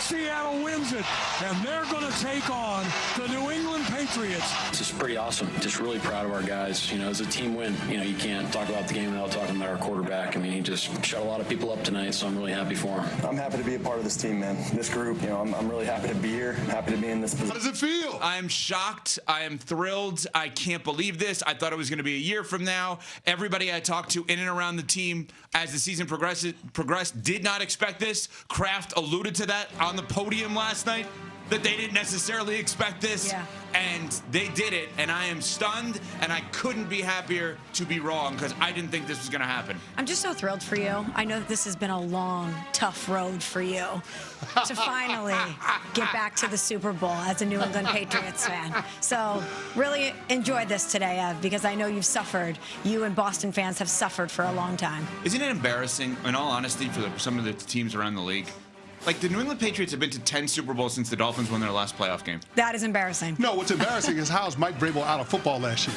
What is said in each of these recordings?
Seattle wins it, and they're going to take on the New England Patriots. This is pretty awesome. Just really proud of our guys. You know, it's a team win. You know, you can't talk about the game without talking about our quarterback. I mean, he just shut a lot of people up tonight, so I'm really happy for him. I'm happy to be a part of this team, man. This group, you know, I'm really happy to be here, happy to be in this position. How does it feel? I'm shocked. I am thrilled. I can't believe this. I thought it was going to be a year from now. Everybody I talked to in and around the team as the season progressed did not expect this. Kraft alluded to that on the podium last night, that they didn't necessarily expect this. Yeah. And they did it, and I am stunned, and I couldn't be happier to be wrong because I didn't think this was going to happen. I'm just so thrilled for you. I know that this has been a long, tough road for you to finally get back to the Super Bowl as a New England Patriots fan. So really enjoy this today, Ev, because I know you've suffered. You and Boston fans have suffered for a long time. Isn't it embarrassing, in all honesty, for some of the teams around the league? Like, the New England Patriots have been to 10 Super Bowls since the Dolphins won their last playoff game. That is embarrassing. No, what's embarrassing is how's Mike Vrabel out of football last year?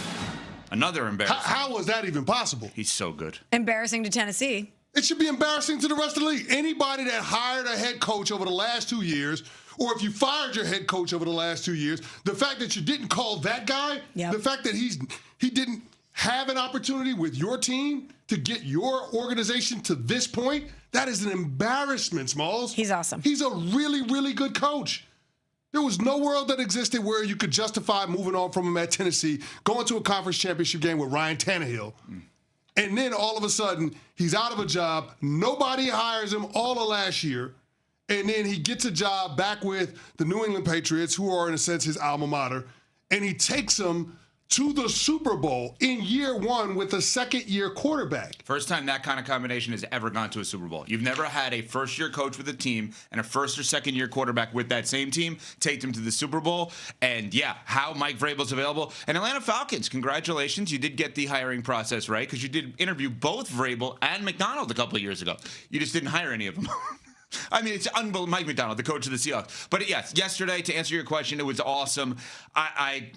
Another embarrassing. How was that even possible? He's so good. Embarrassing to Tennessee. It should be embarrassing to the rest of the league. Anybody that hired a head coach over the last 2 years, or if you fired your head coach over the last 2 years, the fact that you didn't call that guy, the fact that he didn't have an opportunity with your team to get your organization to this point, that is an embarrassment, Smalls. He's awesome. He's a really, really good coach. There was no world that existed where you could justify moving on from him at Tennessee, going to a conference championship game with Ryan Tannehill, and then all of a sudden he's out of a job. Nobody hires him all of last year, and then he gets a job back with the New England Patriots, who are in a sense his alma mater, and he takes them to the Super Bowl in year one with a second-year quarterback. First time that kind of combination has ever gone to a Super Bowl. You've never had a first-year coach with a team and a first- or second-year quarterback with that same team take them to the Super Bowl. And, yeah, how Mike Vrabel's available. And Atlanta Falcons, congratulations. You did get the hiring process right because you did interview both Vrabel and McDonald a couple of years ago. You just didn't hire any of them. I mean, it's unbelievable. Mike McDonald, the coach of the Seahawks. But yes, yesterday, to answer your question, it was awesome.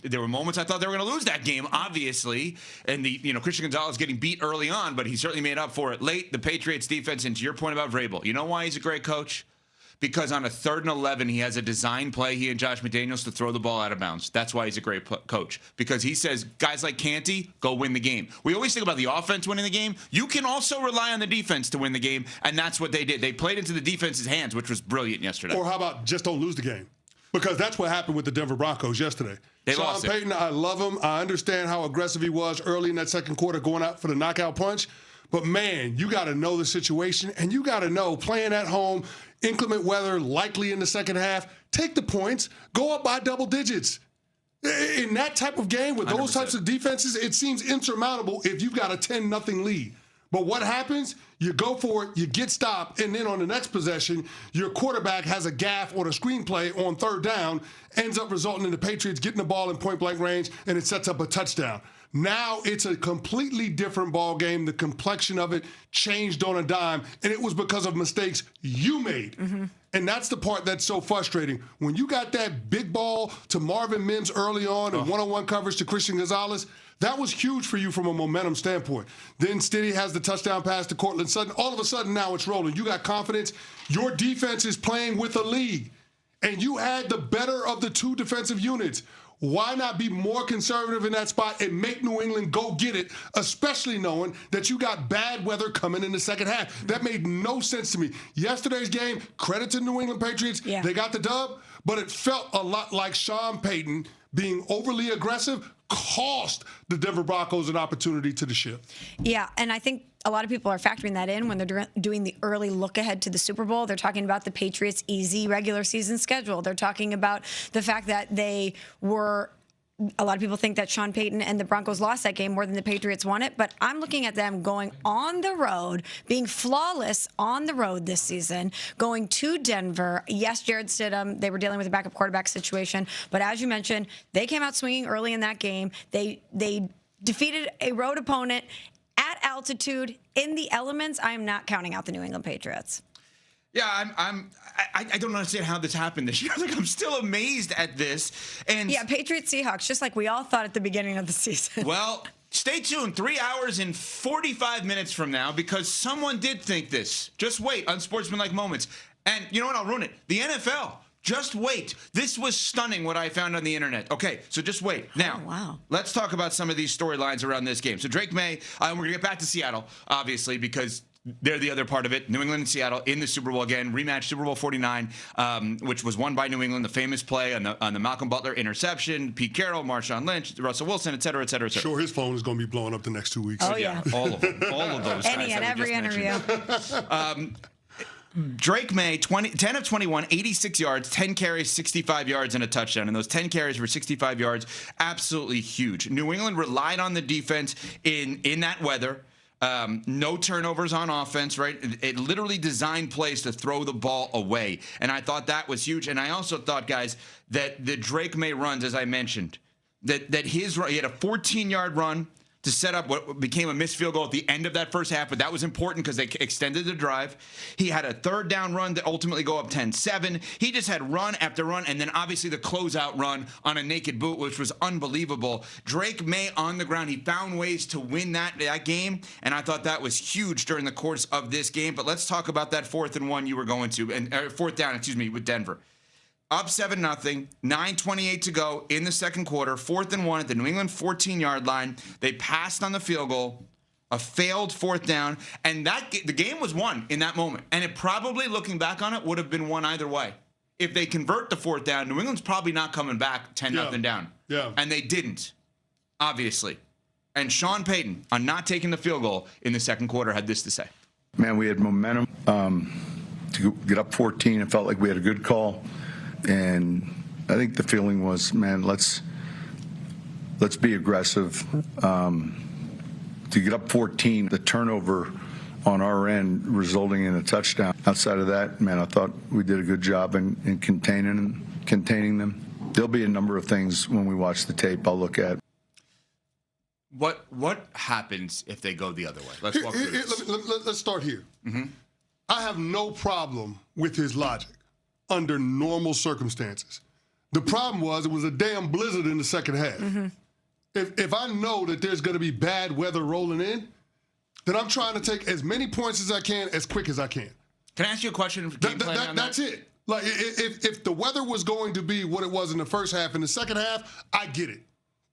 There were moments I thought they were going to lose that game, obviously. And Christian Gonzalez getting beat early on, but he certainly made up for it late. The Patriots defense, and to your point about Vrabel, you know why he's a great coach? Because on a 3rd and 11, he has a design play, he and Josh McDaniels, to throw the ball out of bounds. That's why he's a great coach. Because he says, guys like Canty, go win the game. We always think about the offense winning the game. You can also rely on the defense to win the game, and that's what they did. They played into the defense's hands, which was brilliant yesterday. Or how about just don't lose the game? Because that's what happened with the Denver Broncos yesterday. Sean Payton, I love him. I understand how aggressive he was early in that second quarter going out for the knockout punch. But, man, you got to know the situation, and you got to know playing at home, inclement weather, likely in the second half, take the points, go up by double digits. In that type of game with those 100%. Types of defenses, it seems insurmountable if you've got a 10-0 lead. But what happens? You go for it, you get stopped, and then on the next possession, your quarterback has a gaffe or a screenplay on 3rd down, ends up resulting in the Patriots getting the ball in point-blank range, and it sets up a touchdown. Now it's a completely different ball game. The complexion of it changed on a dime, and it was because of mistakes you made. Mm-hmm. And that's the part that's so frustrating. When you got that big ball to Marvin Mims early on and one-on-one coverage to Christian Gonzalez, that was huge for you from a momentum standpoint. Then Stiddy has the touchdown pass to Cortland Sutton. All of a sudden now it's rolling. You got confidence. Your defense is playing with the league, and you had the better of the two defensive units. Why not be more conservative in that spot and make New England go get it, especially knowing that you got bad weather coming in the second half? That made no sense to me. Yesterday's game, credit to New England Patriots. Yeah. They got the dub, but it felt a lot like Sean Payton being overly aggressive cost the Denver Broncos an opportunity to the ship. Yeah, and I think a lot of people are factoring that in when they're doing the early look ahead to the Super Bowl. They're talking about the Patriots' easy regular season schedule. They're talking about the fact that they were a lot of people think that Sean Payton and the Broncos lost that game more than the Patriots won it, but I'm looking at them going on the road, being flawless on the road this season, going to Denver. Yes, Jared Stidham, they were dealing with a backup quarterback situation, but as you mentioned, they came out swinging early in that game. They defeated a road opponent at altitude in the elements. I am not counting out the New England Patriots. Yeah, I don't understand how this happened this year. Like, I'm still amazed at this. And yeah, Patriots Seahawks, just like we all thought at the beginning of the season. Well, stay tuned 3 hours and 45 minutes from now, because someone did think this. Just wait, Unsportsmanlike Moments. And you know what? I'll ruin it. The NFL. Just wait. This was stunning what I found on the internet. Okay, so just wait. Now, wow. Let's talk about some of these storylines around this game. So Drake Maye, we're going to get back to Seattle, obviously, because they're the other part of it. New England and Seattle in the Super Bowl again. Rematch Super Bowl 49, which was won by New England. The famous play on the Malcolm Butler interception, Pete Carroll, Marshawn Lynch, Russell Wilson, et cetera, et cetera, et cetera. Sure, his phone is going to be blowing up the next 2 weeks. Oh, yeah. All of them. All of those guys. Any and every interview. Drake Maye, 10 of 21, 86 yards, 10 carries, 65 yards, and a touchdown. And those 10 carries were 65 yards. Absolutely huge. New England relied on the defense in that weather. No turnovers on offense, right? It literally designed plays to throw the ball away. And I thought that was huge. And I also thought, guys, that the Drake Maye runs, as I mentioned, that his run, he had a 14-yard run to set up what became a missed field goal at the end of that first half, but that was important because they extended the drive. He had a third down run that ultimately go up 10-7. He just had run after run, and then obviously the closeout run on a naked boot, which was unbelievable. Drake Maye on the ground, he found ways to win that game, and I thought that was huge during the course of this game. But let's talk about that 4th and 1 you were going to, and 4th down, with Denver. Up 7-0, 9:28 to go in the second quarter, 4th and 1 at the New England 14-yard line. They passed on the field goal, a failed 4th down, and the game was won in that moment. And it probably, looking back on it, would have been won either way. If they convert the 4th down, New England's probably not coming back 10-0 down. Yeah. And they didn't, obviously. And Sean Payton, on not taking the field goal in the second quarter, had this to say. Man, we had momentum to get up 14. It felt like we had a good call. And I think the feeling was, man, let's be aggressive. To get up 14, the turnover on our end resulting in a touchdown. Outside of that, man, I thought we did a good job in containing them. There'll be a number of things when we watch the tape I'll look at. What happens if they go the other way? Let's walk through this. Let's start here. Mm-hmm. I have no problem with his logic under normal circumstances. The problem was it was a damn blizzard in the second half. Mm-hmm. If I know that there's going to be bad weather rolling in, then I'm trying to take as many points as I can as quick as I can. Can I ask you a question? That's it. Like if the weather was going to be what it was in the first half, in the second half, I get it.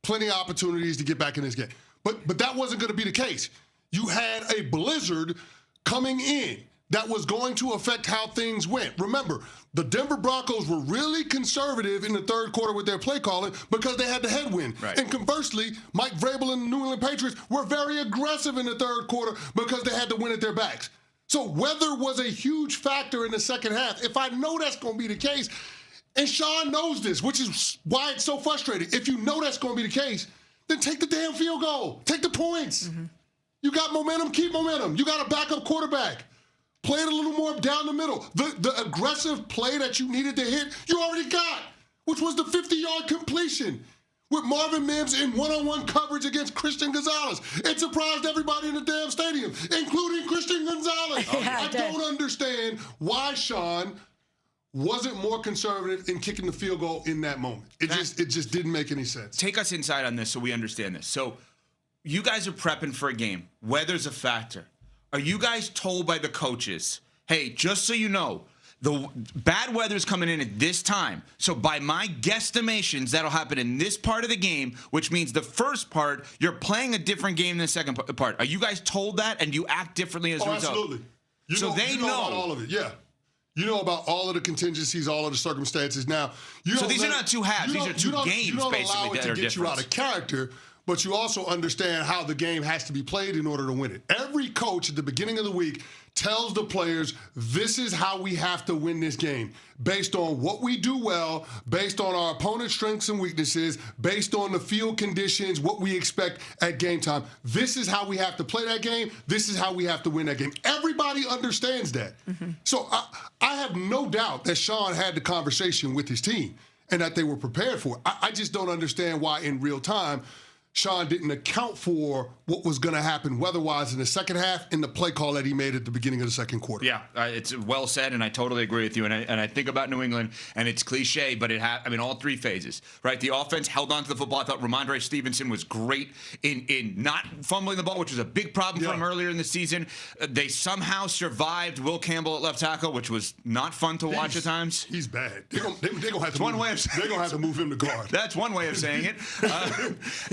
Plenty of opportunities to get back in this game. But that wasn't going to be the case. You had a blizzard coming in that was going to affect how things went. Remember, the Denver Broncos were really conservative in the third quarter with their play calling because they had the headwind. Right. And conversely, Mike Vrabel and the New England Patriots were very aggressive in the third quarter because they had to win at their backs. So weather was a huge factor in the second half. If I know that's going to be the case, and Sean knows this, which is why it's so frustrating. If you know that's going to be the case, then take the damn field goal. Take the points. Mm-hmm. You got momentum, keep momentum. You got a backup quarterback. Play it a little more down the middle. The aggressive play that you needed to hit, you already got, which was the 50-yard completion with Marvin Mims in one-on-one coverage against Christian Gonzalez. It surprised everybody in the damn stadium, including Christian Gonzalez. I don't understand why Sean wasn't more conservative in kicking the field goal in that moment. It just didn't make any sense. Take us inside on this so we understand this. So you guys are prepping for a game. Weather's a factor. Are you guys told by the coaches, hey, just so you know, the bad weather's coming in at this time. So by my guesstimations, that'll happen in this part of the game, which means the first part, you're playing a different game than the second part. Are you guys told that and you act differently as a result? Absolutely. They know about all of it, yeah. You know about all of the contingencies, all of the circumstances. Now, so these are not two halves. These are two games, you don't basically, allow it that to are get different. you out of character, but you also understand how the game has to be played in order to win it. Every coach at the beginning of the week tells the players, this is how we have to win this game, based on what we do well, based on our opponent's strengths and weaknesses, based on the field conditions, what we expect at game time. This is how we have to play that game. This is how we have to win that game. Everybody understands that. Mm-hmm. So I have no doubt that Sean had the conversation with his team and that they were prepared for it. I just don't understand why in real time Sean didn't account for what was going to happen weather-wise in the second half in the play call that he made at the beginning of the second quarter. Yeah, it's well said, and I totally agree with you. And I think about New England, and it's cliche, but all three phases, right? The offense held on to the football. I thought Ramondre Stevenson was great in not fumbling the ball, which was a big problem for him earlier in the season. They somehow survived Will Campbell at left tackle, which was not fun to watch at times. He's bad. They're gonna have to one way of they're gonna have to move him to guard. That's one way of saying it.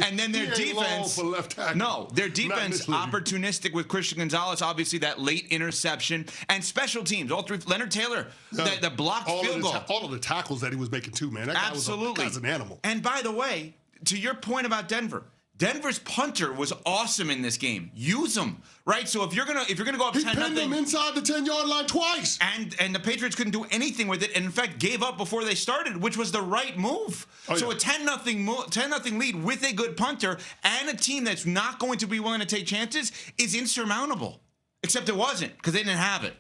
And then their defense. For left tackle. No, their defense opportunistic with Christian Gonzalez, obviously that late interception, and special teams. All three. Leonard Taylor, the blocked field goal. All of the tackles that he was making too, man. That guy was an animal. And by the way, to your point about Denver's punter was awesome in this game. Use him, right? So if you're gonna go up 10-0, he pinned him inside the 10-yard line twice, and the Patriots couldn't do anything with it, and in fact gave up before they started, which was the right move. So a 10-0 lead with a good punter and a team that's not going to be willing to take chances is insurmountable. Except it wasn't, because they didn't have it,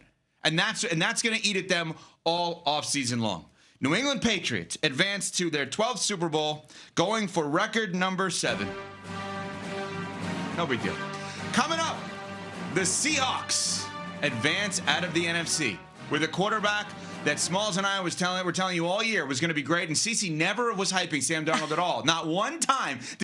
and that's going to eat at them all offseason long. New England Patriots advance to their 12th Super Bowl, going for record number 7. No big deal. Coming up, the Seahawks advance out of the NFC with a quarterback that Smalls and I were telling you all year was going to be great, and CeCe never was hyping Sam Darnold at all. Not one time